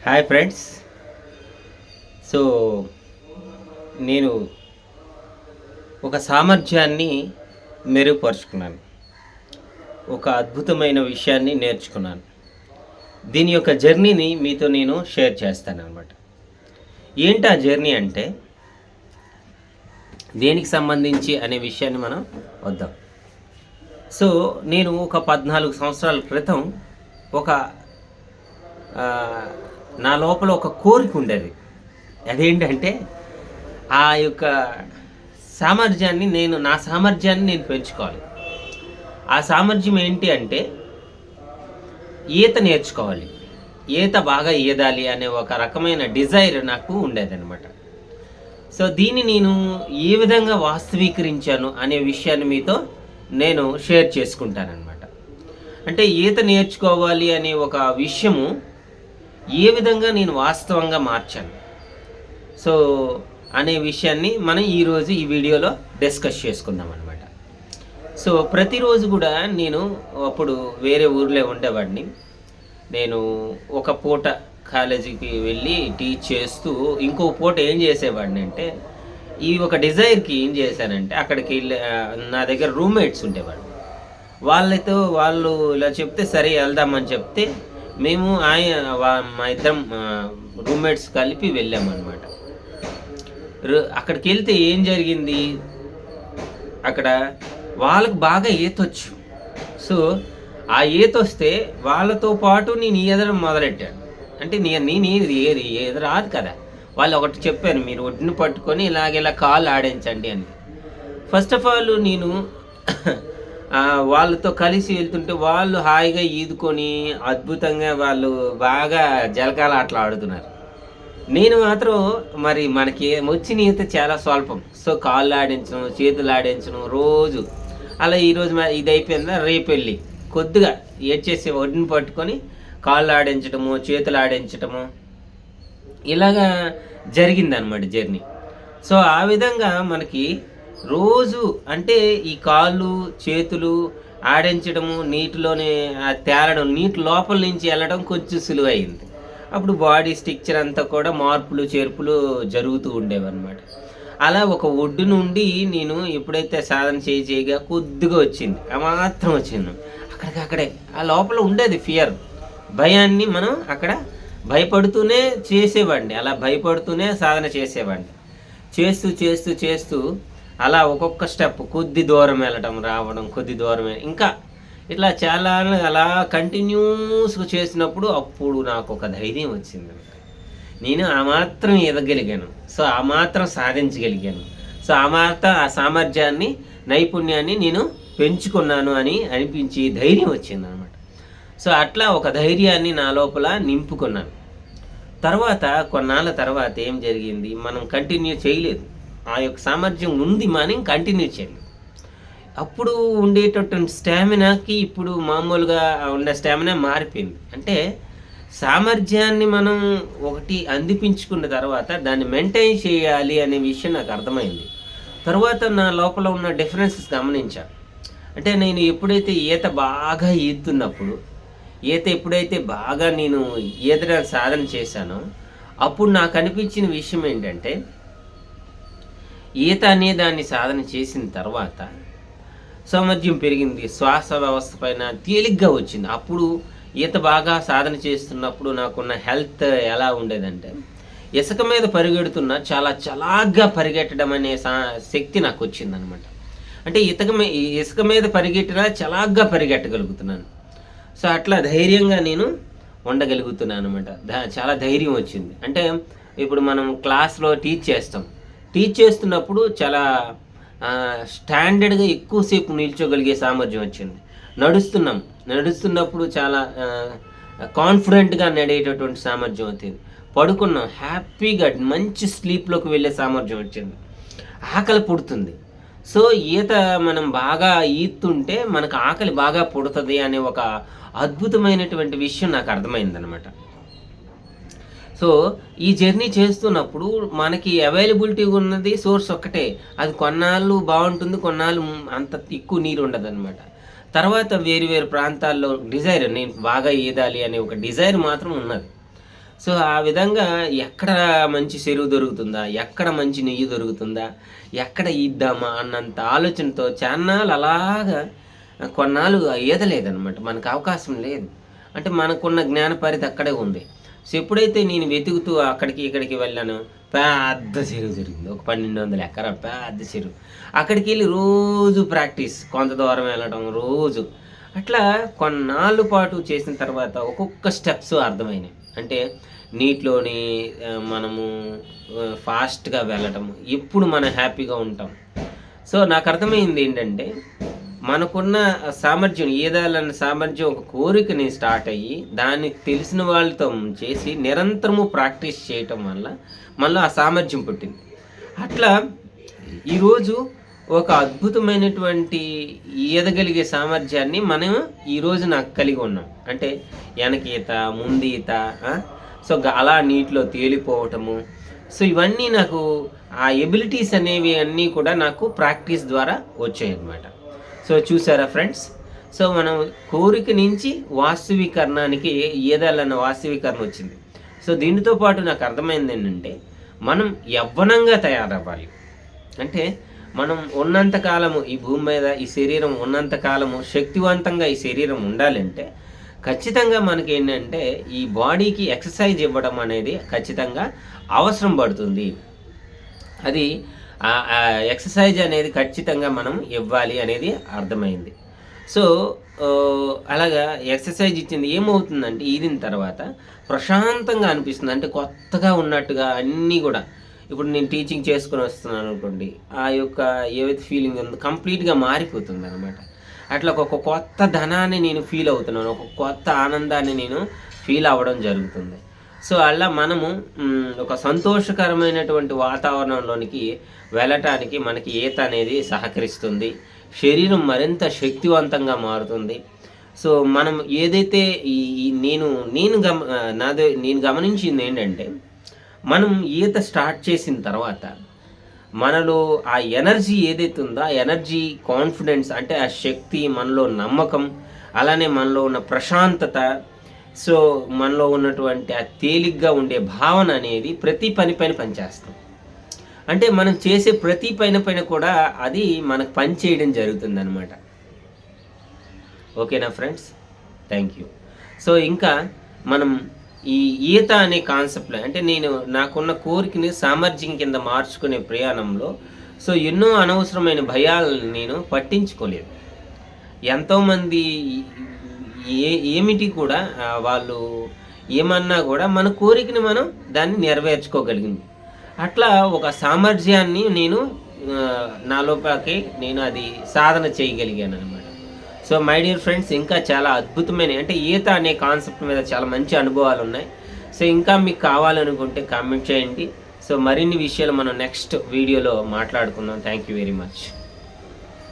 Hi friends. So నేను ఒక సామర్థ్యాన్ని మెరుగుపరుచుకున్నాను. ఒక అద్భుతమైన విషయాన్ని నేర్చుకున్నాను. దీని యొక్క జర్నీని మీతో నేను షేర్ చేస్తానన్నమాట. ఏంటి ఆ జర్నీ అంటే దేనికి సంబంధించి అనే విషయాన్ని మనం వద్దాం. సో నేను ఒక 14 సంవత్సరాల క్రితం ఒక నా లోపల ఒక కోరిక ఉండేది. అదేంటంటే ఆ యొక్క నా సామర్థ్యాన్ని నేను పెంచుకోవాలి. ఆ సామర్థ్యం ఏంటి అంటే ఈత నేర్చుకోవాలి, ఈత బాగా ఈదాలి అనే ఒక రకమైన డిజైర్ నాకు ఉండేదన్నమాట. సో దీన్ని నేను ఏ విధంగా వాస్తవీకరించాను అనే విషయాన్ని మీతో నేను షేర్ చేసుకుంటానన్నమాట. అంటే ఈత నేర్చుకోవాలి అనే ఒక విషయము ఏ విధంగా నేను వాస్తవంగా మార్చాను సో అనే విషయాన్ని మనం ఈరోజు ఈ వీడియోలో డిస్కస్ చేసుకుందాం అనమాట. సో ప్రతిరోజు కూడా నేను అప్పుడు వేరే ఊర్లో ఉండేవాడిని. నేను ఒక పూట కాలేజీకి వెళ్ళి టీచ్ చేస్తూ ఇంకో పూట ఏం చేసేవాడిని అంటే ఈ ఒక డిజైర్కి ఏం చేశానంటే అక్కడికి వెళ్ళి నా దగ్గర రూమ్మేట్స్ ఉండేవాడు. వాళ్ళు ఇలా చెప్తే సరే వెళ్దామని చెప్తే మేము మా ఇద్దరం రూమ్మేట్స్ కలిపి వెళ్ళామన్నమాట. అక్కడికి వెళ్తే ఏం జరిగింది, అక్కడ వాళ్ళకు బాగా ఈతొచ్చు. సో ఆ ఈత వస్తే వాళ్ళతో పాటు నేను ఈదడం మొదలెట్టాను. అంటే నేను ఈద రాదు కదా. వాళ్ళు ఒకటి చెప్పాను, మీరు ఒడ్డును పట్టుకొని ఇలా కాళ్ళు ఆడించండి అని. ఫస్ట్ ఆఫ్ ఆల్ నేను వాళ్ళతో కలిసి వెళ్తుంటే వాళ్ళు హాయిగా ఈదుకొని అద్భుతంగా వాళ్ళు బాగా జలకాల ఆటలు ఆడుతున్నారు. నేను మాత్రం మరి మనకి వచ్చిన ఈత చాలా స్వల్పం. సో కాళ్ళు ఆడించడం, చేతులు ఆడించడం రోజు అలా. ఈరోజు ఇది అయిపోయిందా, రేపు వెళ్ళి కొద్దిగా ఏడ్చేసి ఒడ్డుని పట్టుకొని కాళ్ళు ఆడించడము, చేతులు ఆడించడము, ఇలాగా జరిగిందనమాట జర్నీ. సో ఆ విధంగా మనకి రోజు అంటే ఈ కాళ్ళు చేతులు ఆడించడము, నీటిలోనే తేలడం, నీటి లోపల నుంచి వెళ్ళడం కొంచెం సులువైంది. అప్పుడు బాడీ స్ట్రక్చర్ అంతా కూడా మార్పులు చేర్పులు జరుగుతూ ఉండేవన్నమాట. అలా ఒక ఒడ్డు నుండి నేను ఎప్పుడైతే సాధన చేయగా కొద్దిగా వచ్చింది, ఆ మాత్రం వచ్చింది. అక్కడే ఆ లోపల ఉండేది ఫియర్, భయాన్ని మనం అక్కడ భయపడుతూనే చేసేవాడిని. అలా భయపడుతూనే సాధన చేసేవాడిని. చేస్తూ అలా ఒక్కొక్క స్టెప్ కొద్ది దూరం వెళ్ళటం, రావడం, కొద్ది దూరం ఇంకా ఇట్లా చాలా అలా కంటిన్యూస్గా చేసినప్పుడు అప్పుడు నాకు ఒక ధైర్యం వచ్చింది. నేను ఆ మాత్రం ఎదగలిగాను, సో ఆ మాత్రం సాధించగలిగాను, సో ఆ సామర్థ్యాన్ని, నైపుణ్యాన్ని నేను పెంచుకున్నాను అని అనిపించి ధైర్యం వచ్చింది అనమాట. సో అట్లా ఒక ధైర్యాన్ని నా లోపల నింపుకున్నాను. కొన్నాళ్ళ తర్వాత ఏం జరిగింది, మనం కంటిన్యూ చేయలేదు. ఆ యొక్క సామర్థ్యం ఉంది, మనం కంటిన్యూ చేయలేదు. అప్పుడు ఉండేటటువంటి స్టామినాకి ఇప్పుడు మామూలుగా ఉండే స్టామినా మారిపోయింది. అంటే సామర్థ్యాన్ని మనం ఒకటి అందిపించుకున్న తర్వాత దాన్ని మెయింటైన్ చేయాలి అనే విషయం నాకు అర్థమైంది. తర్వాత నా లోపల ఉన్న డిఫరెన్సెస్ గమనించాను. అంటే నేను ఎప్పుడైతే ఈత బాగా ఈదుతున్నప్పుడు, ఎప్పుడైతే బాగా నేను ఈదడానికి సాధన చేశానో అప్పుడు నాకు అనిపించిన విషయం ఏంటంటే ఈత అనే దాన్ని సాధన చేసిన తర్వాత సామర్థ్యం పెరిగింది, శ్వాస వ్యవస్థ పైన తేలిగ్గా వచ్చింది. అప్పుడు ఈత బాగా సాధన చేస్తున్నప్పుడు నాకున్న హెల్త్ ఎలా ఉండేదంటే ఇసుక మీద పరిగెడుతున్నా చాలా చలాగ్గా పరిగెట్టడం అనే శక్తి నాకు వచ్చిందనమాట. అంటే ఇసుక మీద పరిగెట్టినా చలాగ్గా పరిగెట్టగలుగుతున్నాను. సో అట్లా ధైర్యంగా నేను ఉండగలుగుతున్నాను అనమాట. చాలా ధైర్యం వచ్చింది. అంటే ఇప్పుడు మనం క్లాస్లో టీచ్ చేస్తున్నప్పుడు చాలా స్టాండర్డ్గా ఎక్కువసేపు నిల్చోగలిగే సామర్థ్యం వచ్చింది. నడుస్తున్నప్పుడు చాలా కాన్ఫిడెంట్గా నడిచేటటువంటి సామర్థ్యం వచ్చింది. పడుకున్నాం, హ్యాపీగా మంచి స్లీప్లోకి వెళ్ళే సామర్థ్యం వచ్చింది. ఆకలి పుడుతుంది. సో ఈత మనం బాగా ఈదుతుంటే మనకు ఆకలి బాగా పుడుతుంది అనే ఒక అద్భుతమైనటువంటి విషయం నాకు అర్థమైందనమాట. సో ఈ జర్నీ చేస్తున్నప్పుడు మనకి అవైలబిలిటీ ఉన్నది సోర్స్ ఒక్కటే. అది కొన్నాళ్ళు బాగుంటుంది, కొన్నాళ్ళు అంత ఎక్కువ నీరు ఉండదు అనమాట. తర్వాత వేరు వేరు ప్రాంతాల్లో డిజైర్, నేను బాగా ఈదాలి అనే ఒక డిజైర్ మాత్రం ఉన్నది. సో, ఆ విధంగా ఎక్కడ మంచి చెరువు దొరుకుతుందా? ఎక్కడ మంచి నెయ్యి దొరుకుతుందా? ఎక్కడ ఈద్దామా అన్నంత ఆలోచనతో చాన్నాళ్ళు అలాగా కొన్నాళ్ళు ఈదలేదనమాట. మనకు అవకాశం లేదు. అంటే మనకున్న జ్ఞాన పరిధి అక్కడే ఉంది. సో, ఎప్పుడైతే నేను వెతుకుతూ అక్కడికి, ఇక్కడికి వెళ్ళానో పెద్ద చెరువు దొరికింది. ఒక 1200 ఎకరాలు పెద్ద చెరువు. అక్కడికెళ్ళి రోజు ప్రాక్టీస్. కొంత దూరం వెళ్ళడం రోజు. అట్లా కొన్నాళ్ళు పాటు చేసిన తర్వాత ఒక్కొక్క స్టెప్స్ అర్థమైనాయి. అంటే నీటిలోని మనము ఫాస్ట్‌గా వెళ్ళటం. ఎప్పుడు మనం హ్యాపీగా ఉంటాం. సో, నాకర్థమైంది ఏంటంటే, మనకున్న సామర్థ్యం ఈదాలన్న సామర్థ్యం ఒక కోరికని స్టార్ట్ అయ్యి, దానికి తెలిసిన వాళ్ళతో చేసి నిరంతరము ప్రాక్టీస్ చేయటం వల్ల మనలో ఆ సామర్థ్యం పుట్టింది. అట్లా ఈరోజు ఒక అద్భుతమైనటువంటి ఈదగలిగే సామర్థ్యాన్ని మనం ఈరోజు నాకు కలిగి ఉన్నాం. అంటే వెనకీత, ముందీత, సో, అలా నీటిలో తేలిపోవటము. సో, ఇవన్నీ నాకు ఆ ఎబిలిటీస్ అనేవి అన్నీ కూడా నాకు ప్రాక్టీస్ ద్వారా వచ్చాయన్నమాట. సో, చూసారా ఫ్రెండ్స్? సో, మనం కోరిక నుంచి వాస్తవీకరణానికి ఈదాలన్న వాస్తవీకరణ వచ్చింది. సో, దీనితో పాటు నాకు అర్థమైంది ఏంటంటే, మనం యవ్వనంగా తయారవ్వాలి. అంటే మనం ఉన్నంత కాలము ఈ భూమి మీద ఈ శరీరం ఉన్నంత కాలము శక్తివంతంగా ఈ శరీరం ఉండాలంటే ఖచ్చితంగా మనకేంటంటే ఈ బాడీకి ఎక్సర్సైజ్ ఇవ్వడం అనేది ఖచ్చితంగా అవసరం పడుతుంది. అది ఎక్సర్సైజ్ అనేది ఖచ్చితంగా మనం ఇవ్వాలి అనేది అర్థమైంది. సో, అలాగా ఎక్సర్సైజ్ ఇచ్చింది ఏమవుతుందంటే ఈదిన తర్వాత ప్రశాంతంగా అనిపిస్తుంది. అంటే కొత్తగా ఉన్నట్టుగా అన్నీ కూడా ఇప్పుడు నేను టీచింగ్ చేసుకొని వస్తున్నాను అనుకోండి, ఆ యొక్క ఏవైతే ఫీలింగ్ ఉందో కంప్లీట్‌గా మారిపోతుందనమాట. అట్లా ఒక కొత్త ధనాన్ని నేను ఫీల్ అవుతున్నాను. ఒక కొత్త ఆనందాన్ని నేను ఫీల్ అవ్వడం జరుగుతుంది. సో, అలా మనము ఒక సంతోషకరమైనటువంటి వాతావరణంలోనికి వెళ్ళటానికి మనకి ఈత అనేది సహకరిస్తుంది. శరీరం మరింత శక్తివంతంగా మారుతుంది. సో, మనం ఏదైతే ఈ ఈ నేను నేను గమ నేను గమనించింది ఏంటంటే, మనం ఈత స్టార్ట్ చేసిన తర్వాత మనలో ఆ ఎనర్జీ ఏదైతే ఉందో, ఆ ఎనర్జీ, కాన్ఫిడెన్స్ అంటే ఆ శక్తి, మనలో నమ్మకం, అలానే మనలో ఉన్న ప్రశాంతత, సో, మనలో ఉన్నటువంటి ఆ తేలిగ్గా ఉండే భావన అనేది ప్రతి పని పైన పనిచేస్తాం. అంటే మనం చేసే ప్రతి పైన కూడా అది మనకు పని చేయడం జరుగుతుందనమాట. ఓకేనా ఫ్రెండ్స్? Thank you. సో, ఇంకా మనం ఈ ఈత అనే కాన్సెప్ట్‌లో అంటే నేను నాకున్న కోరికని సామర్థ్యం కింద మార్చుకునే ప్రయాణంలో సో, ఎన్నో అనవసరమైన భయాలను నేను పట్టించుకోలేదు. ఎంతోమంది ఏమిటి కూడా వాళ్ళు ఏమన్నా కూడా మన కోరికని మనం దాన్ని నెరవేర్చుకోగలిగింది. అట్లా ఒక సామర్థ్యాన్ని నేను నాలోపలికి నేను అది సాధన చేయగలిగాననమాట. సో, మై డియర్ ఫ్రెండ్స్, ఇంకా చాలా అద్భుతమైన అంటే ఈత అనే కాన్సెప్ట్ మీద చాలా మంచి అనుభవాలు ఉన్నాయి. సో, ఇంకా మీకు కావాలనుకుంటే కామెంట్ చేయండి. సో, మరిన్ని విషయాలు మనం నెక్స్ట్ వీడియోలో మాట్లాడుకుందాం. Thank you very much.